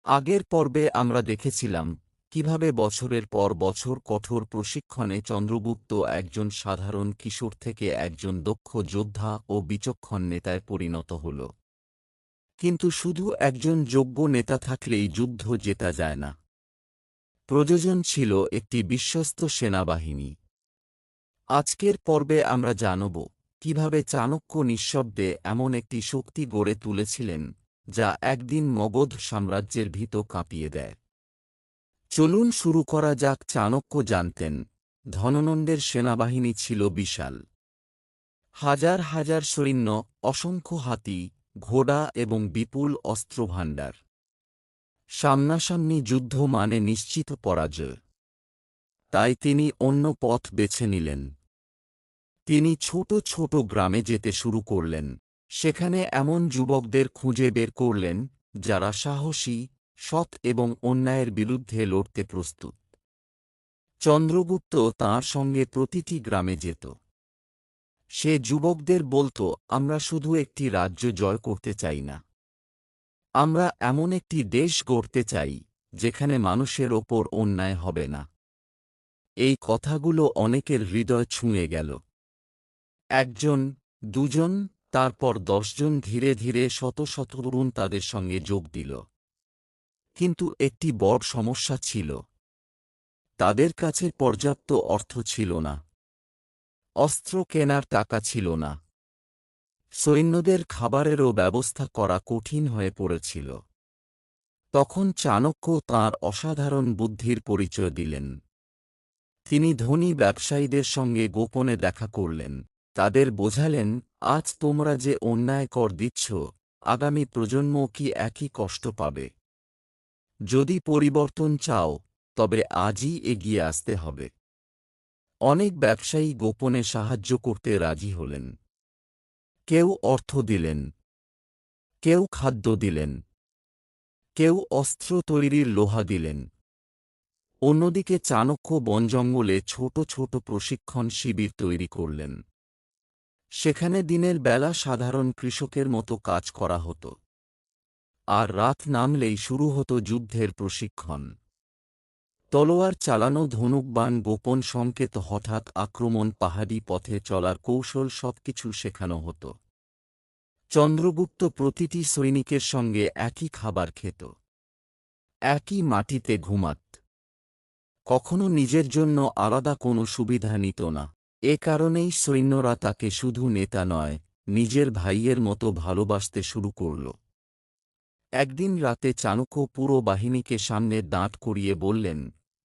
আগের পর্বে আমরা দেখেছিলাম কিভাবে বছরের পর বছর কঠোর প্রশিক্ষণে চন্দ্রগুপ্ত একজন সাধারণ কিশোর থেকে একজন দক্ষ যোদ্ধা ও বিচক্ষণ নেতায় পরিণত হল। কিন্তু শুধু একজন যোগ্য নেতা থাকলেই যুদ্ধ জেতা যায় না। প্রয়োজন ছিল একটি বিশ্বস্ত সেনাবাহিনী। আজকের পর্বে আমরা জানব কিভাবে চাণক্য নিঃশব্দে এমন একটি শক্তি গড়ে তুলেছিলেন যা একদিন মগধ সাম্রাজ্যের ভিত কাঁপিয়ে দেয়। চলুন শুরু করা যাক। চাণক্য জানতেন ধননন্দের সেনাবাহিনী ছিল বিশাল। হাজার হাজার সৈন্য, অসংখ্য হাতি, ঘোড়া এবং বিপুল অস্ত্রভাণ্ডার। সামনাসামনি যুদ্ধ মানে নিশ্চিত পরাজয়। তাই তিনি অন্য পথ বেছে নিলেন। তিনি ছোট ছোট গ্রামে যেতে শুরু করলেন। সেখানে এমন যুবকদের খুঁজে বের করলেন যারা সাহসী, সৎ এবং অন্যায়ের বিরুদ্ধে লড়তে প্রস্তুত। চন্দ্রগুপ্ত তাঁর সঙ্গে প্রতিটি গ্রামে যেত। সে যুবকদের বলত, আমরা শুধু একটি রাজ্য জয় করতে চাই না, আমরা এমন একটি দেশ গড়তে চাই যেখানে মানুষের ওপর অন্যায় হবে না। এই কথাগুলো অনেকের হৃদয় ছুঁয়ে গেল। একজন, দুজন, তারপর 10 জন, ধীরে ধীরে শত শত তরুণ তাদের সঙ্গে যোগ দিল। কিন্তু একটি বড় সমস্যা ছিল। তাদের কাছে পর্যাপ্ত অর্থ ছিল না। অস্ত্র কেনার টাকা ছিল না। সৈন্যদের খাবারেরও ব্যবস্থা করা কঠিন হয়ে পড়েছিল। তখন চাণক্য তাঁর অসাধারণ বুদ্ধির পরিচয় দিলেন। তিনি ধনী ব্যবসায়ীদের সঙ্গে গোপনে দেখা করলেন। তাদের বোঝালেন, আজ তোমরা যে অন্যায় কর দিচ্ছ, আগামী প্রজন্ম কি একই কষ্ট পাবে? যদি পরিবর্তন চাও, তবে আজই এগিয়ে আসতে হবে। অনেক ব্যবসায়ী গোপনে সাহায্য করতে রাজি হলেন। কেউ অর্থ দিলেন, কেউ খাদ্য দিলেন, কেউ অস্ত্র তৈরির লোহা দিলেন। অন্যদিকে চাণক্য বনজঙ্গলে ছোট ছোট প্রশিক্ষণ শিবির তৈরি করলেন। সেখানে দিনের বেলা সাধারণ কৃষকের মতো কাজ করা হতো, আর রাত নামলেই শুরু হতো যুদ্ধের প্রশিক্ষণ। তলোয়ার চালানো, ধনুকবাণ, গোপন সংকেত, হঠাৎ আক্রমণ, পাহাড়ি পথে চলার কৌশল সবকিছু শেখানো হতো। চন্দ্রগুপ্ত প্রতিটি সৈনিকের সঙ্গে একই খাবার খেত, একই মাটিতে ঘুমাত। কখনো নিজের জন্য আলাদা কোনো সুবিধা নিত না। এ কারণেই সৈন্যরা তাকে শুধু নেতা নয়, নিজের ভাইয়ের মতো ভালোবাসতে শুরু করল। একদিন রাতে চাণক্য পুরো বাহিনীকে সামনে দাঁড় করিয়ে বললেন,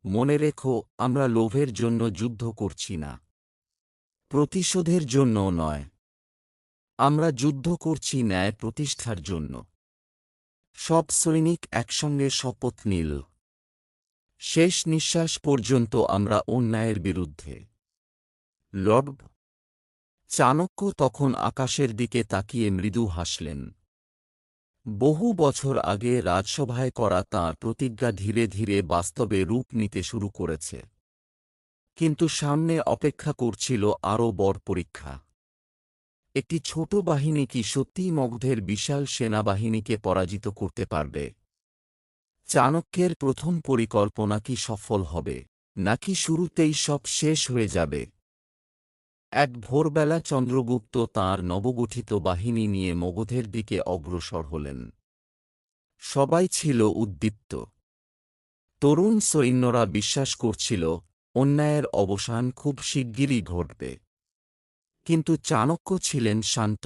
মনে রেখো, আমরা লোভের জন্য যুদ্ধ করছি না, প্রতিশোধের জন্যও নয়। আমরা যুদ্ধ করছি ন্যায় প্রতিষ্ঠার জন্য। সব সৈনিক একসঙ্গে শপথ নিল, শেষ নিঃশ্বাস পর্যন্ত আমরা অন্যায়ের বিরুদ্ধে লড়ব। চাণক্য তখন আকাশের দিকে তাকিয়ে মৃদু হাসলেন। বহু বছর আগে রাজসভায় করা তাঁর প্রতিজ্ঞা ধীরে ধীরে বাস্তবে রূপ নিতে শুরু করেছে। কিন্তু সামনে অপেক্ষা করছিল আরও বড় পরীক্ষা। একটি ছোট বাহিনী কি সত্যিই মগধের বিশাল সেনাবাহিনীকে পরাজিত করতে পারবে? চাণক্যের প্রথম পরিকল্পনা কি সফল হবে, নাকি শুরুতেই সব শেষ হয়ে যাবে? এক ভোরবেলা চন্দ্রগুপ্ত তাঁর নবগঠিত বাহিনী নিয়ে মগধের দিকে অগ্রসর হলেন। সবাই ছিল উদ্দীপ্ত। তরুণ সৈন্যরা বিশ্বাস করছিল অন্যায়ের অবসান খুব শিগগিরই ঘটবে। কিন্তু চাণক্য ছিলেন শান্ত।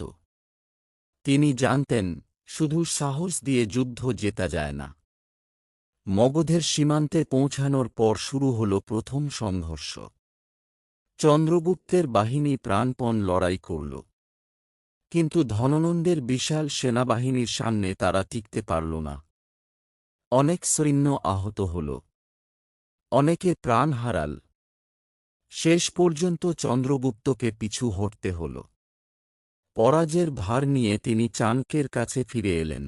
তিনি জানতেন, শুধু সাহস দিয়ে যুদ্ধ জেতা যায় না। মগধের সীমান্তে পৌঁছানোর পর শুরু হল প্রথম সংঘর্ষ। চন্দ্রগুপ্তের বাহিনী প্রাণপণ লড়াই করল, কিন্তু ধননন্দের বিশাল সেনাবাহিনীর সামনে তারা টিকতে পারল না। অনেক সৈন্য আহত হল, অনেকে প্রাণ হারাল। শেষ পর্যন্ত চন্দ্রগুপ্তকে পিছু হটতে হল। পরাজয়ের ভার নিয়ে তিনি চাণক্যের কাছে ফিরে এলেন।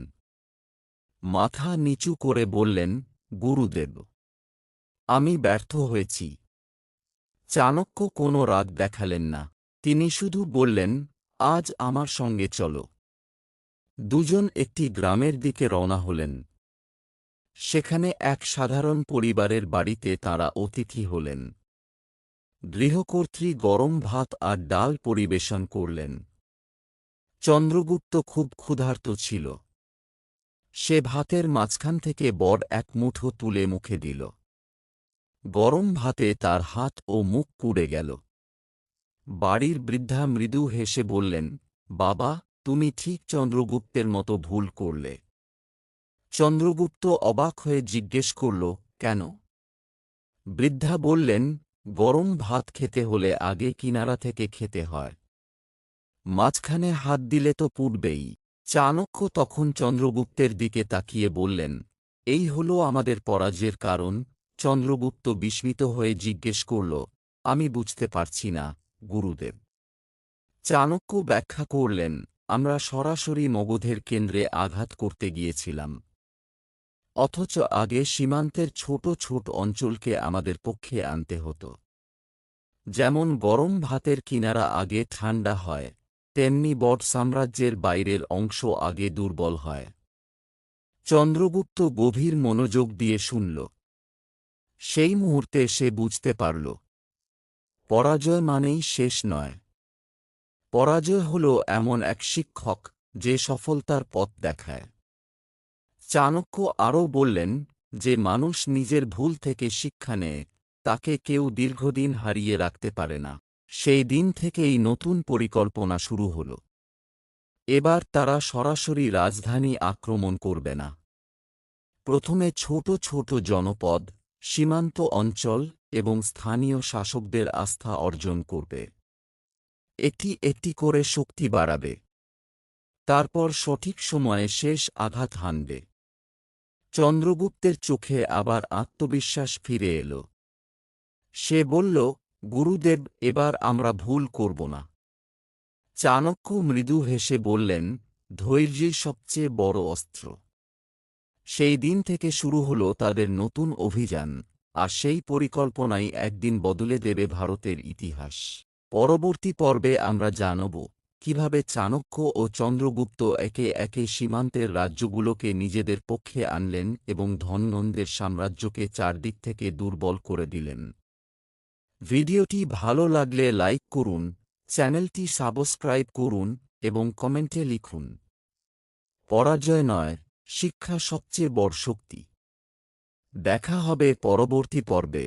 মাথা নিচু করে বললেন, গুরুদেব, আমি ব্যর্থ হয়েছি। চাণক্য কোনো রাগ দেখালেন না। তিনি শুধু বললেন, আজ আমার সঙ্গে চলো। দুজন একটি গ্রামের দিকে রওনা হলেন। সেখানে এক সাধারণ পরিবারের বাড়িতে তাঁরা অতিথি হলেন। গৃহকর্ত্রী গরম ভাত আর ডাল পরিবেশন করলেন। চন্দ্রগুপ্ত খুব ক্ষুধার্ত ছিল। সে ভাতের মাঝখান থেকে বড় এক মুঠো তুলে মুখে দিল। গরম ভাতে তার হাত ও মুখ পুড়ে গেল। বাড়ির বৃদ্ধা মৃদু হেসে বললেন, বাবা, তুমি ঠিক চন্দ্রগুপ্তের মতো ভুল করলে। চন্দ্রগুপ্ত অবাক হয়ে জিজ্ঞেস করল, কেন? বৃদ্ধা বললেন, গরম ভাত খেতে হলে আগে কিনারা থেকে খেতে হয়। মাঝখানে হাত দিলে তো পুড়বেই। চাণক্য তখন চন্দ্রগুপ্তের দিকে তাকিয়ে বললেন, এই হল আমাদের পরাজয়ের কারণ। চন্দ্রগুপ্ত বিস্মিত হয়ে জিজ্ঞেস করল, আমি বুঝতে পারছি না, গুরুদেব। চাণক্য ব্যাখ্যা করলেন, আমরা সরাসরি মগধের কেন্দ্রে আঘাত করতে গিয়েছিলাম। অথচ আগে সীমান্তের ছোট ছোট অঞ্চলকে আমাদের পক্ষে আনতে হতো। যেমন গরম ভাতের কিনারা আগে ঠান্ডা হয়, তেমনি বট সাম্রাজ্যের বাইরের অংশ আগে দুর্বল হয়। চন্দ্রগুপ্ত গভীর মনোযোগ দিয়ে শুনল। সেই মুহূর্তে সে বুঝতে পারল, পরাজয় মানেই শেষ নয়। পরাজয় হল এমন এক শিক্ষক যে সফলতার পথ দেখায়। চাণক্য আরও বললেন, যে মানুষ নিজের ভুল থেকে শিক্ষা নেয়, তাকে কেউ দীর্ঘদিন হারিয়ে রাখতে পারে না। সেই দিন থেকেই নতুন পরিকল্পনা শুরু হল। এবার তারা সরাসরি রাজধানী আক্রমণ করবে না। প্রথমে ছোট ছোট জনপদ, সীমান্ত অঞ্চল এবং স্থানীয় শাসকদের আস্থা অর্জন করবে। একটি একটি করে শক্তি বাড়াবে। তারপর সঠিক সময়ে শেষ আঘাত হানবে। চন্দ্রগুপ্তের চোখে আবার আত্মবিশ্বাস ফিরে এল। সে বলল, গুরুদেব, এবার আমরা ভুল করব না। চাণক্য মৃদু হেসে বললেন, ধৈর্যই সবচেয়ে বড় অস্ত্র। সেই দিন থেকে শুরু হল তাদের নতুন অভিযান, আর সেই পরিকল্পনাই একদিন বদলে দেবে ভারতের ইতিহাস। পরবর্তী পর্বে আমরা জানব কিভাবে চাণক্য ও চন্দ্রগুপ্ত একে একে সীমান্তের রাজ্যগুলোকে নিজেদের পক্ষে আনলেন এবং ধননন্দের সাম্রাজ্যকে চারদিক থেকে দুর্বল করে দিলেন। ভিডিওটি ভালো লাগলে লাইক করুন, চ্যানেলটি সাবস্ক্রাইব করুন এবং কমেন্টে লিখুন। পরাজয় নয়, শিক্ষা সবচেয়ে বড় শক্তি। দেখা হবে পরবর্তী পর্বে।